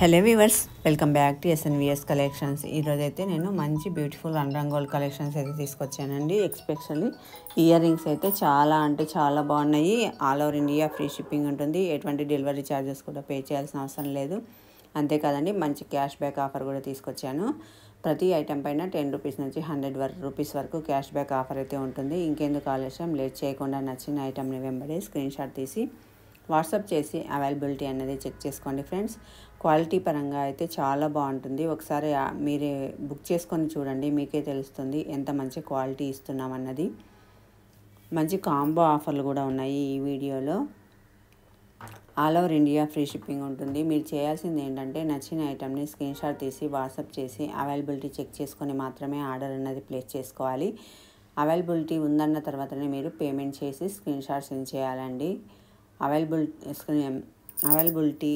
Hello viewers, welcome back to SNVS collections. ఈరోజు అయితే నేను మంచి బ్యూటిఫుల్ రంగోల్ కలెక్షన్స్ అయితే తీసుకొచ్చానండి. ఎస్పెషల్లీ ఇయర్ రింగ్స్ అయితే చాలా అంటే చాలా బాగున్నాయి. All over India free shipping ఉంటుంది. ఎటువంటి డెలివరీ ఛార్జెస్ కూడా పే చేయాల్సిన అవసరం లేదు. అంతేకాదండి, మంచి క్యాష్ బ్యాక్ ఆఫర్ కూడా తీసుకొచ్చాను. ప్రతి ఐటెం పైన 10 రూపీస్ నుంచి 100 రూపీస్ వరకు క్యాష్ బ్యాక్ ఆఫర్ అయితే ఉంటుంది. ఇంకెందుకు ఆలస్యం, లేట్ చేయకుండా నచ్చిన ఐటెంని వెంబడే స్క్రీన్ షాట్ తీసి వాట్సాప్ చేసి అవైలబిలిటీ అనేది చెక్ చేసుకోండి ఫ్రెండ్స్. క్వాలిటీ పరంగా అయితే చాలా బాగుంటుంది. ఒకసారి మీరే బుక్ చేసుకొని చూడండి, మీకే తెలుస్తుంది ఎంత మంచి క్వాలిటీ ఇస్తున్నామన్నది. మంచి కాంబో ఆఫర్లు కూడా ఉన్నాయి ఈ వీడియోలో. All over India free shipping ఉంటుంది. మీరు చేయాల్సింది ఏంటంటే, నచ్చిన ఐటెంని స్క్రీన్ షాట్ తీసి వాట్సాప్ చేసి అవైలబిలిటీ చెక్ చేసుకొని మాత్రమే ఆర్డర్ అన్నది ప్లేస్ చేసుకోవాలి. అవైలబిలిటీ ఉందన్న తర్వాతనే మీరు పేమెంట్ చేసి స్క్రీన్ షాట్ సెండ్ చేయాలండి. అవైలబిలిటీ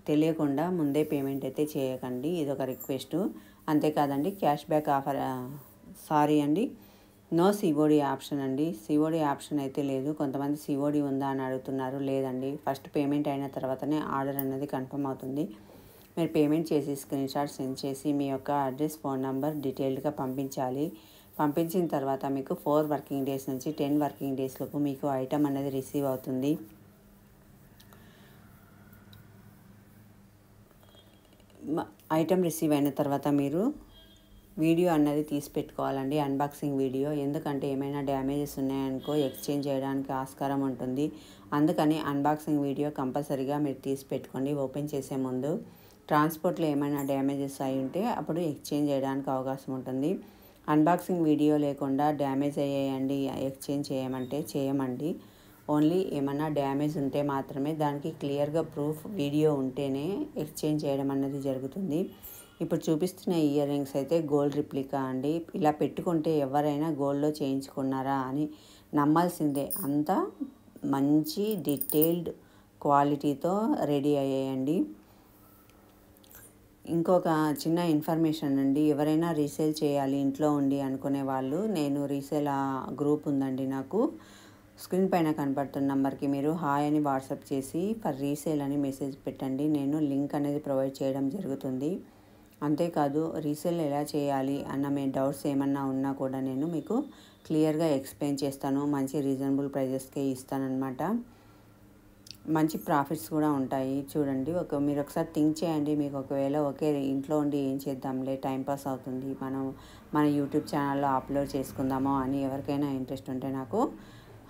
తెలియకుండా ముందే పేమెంట్ అయితే చేయకండి, ఇదొక రిక్వెస్ట్. అంతేకాదండి, cash back offer no COD option అండి. సిఓడి ఆప్షన్ అయితే లేదు. కొంతమంది సిఓడి ఉందా అని అడుగుతున్నారు. లేదండి, ఫస్ట్ పేమెంట్ అయిన తర్వాతనే ఆర్డర్ అన్నది కన్ఫర్మ్ అవుతుంది. మీరు పేమెంట్ చేసి స్క్రీన్ షాట్ సెండ్ చేసి మీ యొక్క అడ్రస్, ఫోన్ నెంబర్ డీటెయిల్డ్గా పంపించాలి. పంపించిన తర్వాత మీకు 4 వర్కింగ్ డేస్ నుంచి 10 వర్కింగ్ డేస్ లోపు మీకు ఐటమ్ అనేది రిసీవ్ అవుతుంది. ఐటమ్ రిసీవ్ అయిన తర్వాత మీరు వీడియో అన్నది తీసి పెట్టుకోవాలండి, అన్బాక్సింగ్ వీడియో. ఎందుకంటే ఏమైనా డ్యామేజెస్ ఉన్నాయనుకో ఎక్స్చేంజ్ చేయడానికి ఆస్కారం ఉంటుంది. అందుకని అన్బాక్సింగ్ వీడియో కంపల్సరీగా మీరు తీసి పెట్టుకోండి. ఓపెన్ చేసే ముందు ట్రాన్స్పోర్ట్లో ఏమైనా డ్యామేజెస్ అయి ఉంటే అప్పుడు ఎక్స్చేంజ్ చేయడానికి అవకాశం ఉంటుంది. అన్బాక్సింగ్ వీడియో లేకుండా డ్యామేజ్ అయ్యాయండి ఎక్స్చేంజ్ చేయమండి. ఓన్లీ ఏమన్నా డ్యామేజ్ ఉంటే మాత్రమే, దానికి క్లియర్గా ప్రూఫ్ వీడియో ఉంటేనే ఎక్స్చేంజ్ చేయడం అన్నది జరుగుతుంది. ఇప్పుడు చూపిస్తున్న ఇయర్ రింగ్స్ అయితే గోల్డ్ రిప్లికా అండి. ఇలా పెట్టుకుంటే ఎవరైనా గోల్డ్లో చేయించుకున్నారా అని నమ్మాల్సిందే. అంత మంచి డీటెయిల్డ్ క్వాలిటీతో రెడీ అయ్యాయండి. ఇంకొక చిన్న ఇన్ఫర్మేషన్ అండి, ఎవరైనా రీసేల్ చేయాలి ఇంట్లో ఉండి అనుకునే వాళ్ళు, నేను రీసేల్ గ్రూప్ ఉందండి నాకు. స్క్రీన్ పైన కనపడుతున్న నెంబర్కి మీరు హాయ్ అని వాట్సాప్ చేసి ఫర్ రీసేల్ అని మెసేజ్ పెట్టండి. నేను లింక్ అనేది ప్రొవైడ్ చేయడం జరుగుతుంది. అంతేకాదు, రీసేల్ ఎలా చేయాలి అన్న మీ డౌట్స్ ఏమన్నా ఉన్నా కూడా నేను మీకు క్లియర్గా ఎక్స్ప్లెయిన్ చేస్తాను. మంచి రీజనబుల్ ప్రైజెస్కే ఇస్తానన్నమాట. మంచి ప్రాఫిట్స్ కూడా ఉంటాయి. చూడండి, మీరు ఒకసారి థింక్ చేయండి. మీకు ఒకవేళ ఇంట్లో ఉండి ఏం చేద్దాంలే, టైంపాస్ అవుతుంది, మన యూట్యూబ్ ఛానల్లో అప్లోడ్ చేసుకుందామో అని ఎవరికైనా ఇంట్రెస్ట్ ఉంటే నాకు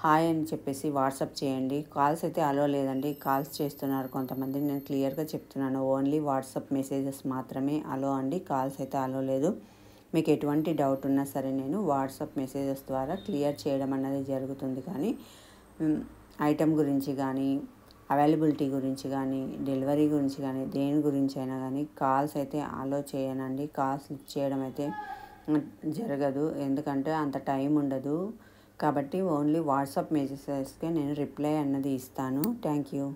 హాయ్ అని చెప్పేసి వాట్సాప్ చేయండి. కాల్స్ అయితే అలో లేదండి. కాల్స్ చేస్తున్నారు కొంతమంది, నేను క్లియర్గా చెప్తున్నాను. ఓన్లీ వాట్సాప్ మెసేజెస్ మాత్రమే అలో అండి. కాల్స్ అయితే అలో లేదు. మీకు ఎటువంటి డౌట్ ఉన్నా సరే నేను వాట్సాప్ మెసేజెస్ ద్వారా క్లియర్ చేయడం అన్నది జరుగుతుంది. కానీ ఐటెం గురించి కానీ, అవైలబిలిటీ గురించి కానీ, డెలివరీ గురించి కానీ, దేని గురించి అయినా కానీ కాల్స్ అయితే అలో చేయనండి. కాల్స్ లిఫ్ట్ చేయడం అయితే జరగదు, ఎందుకంటే అంత టైం ఉండదు. కాబట్టి ఓన్లీ వాట్సాప్ మెసేజెస్కే నేను రిప్లై అన్నది ఇస్తాను. Thank you.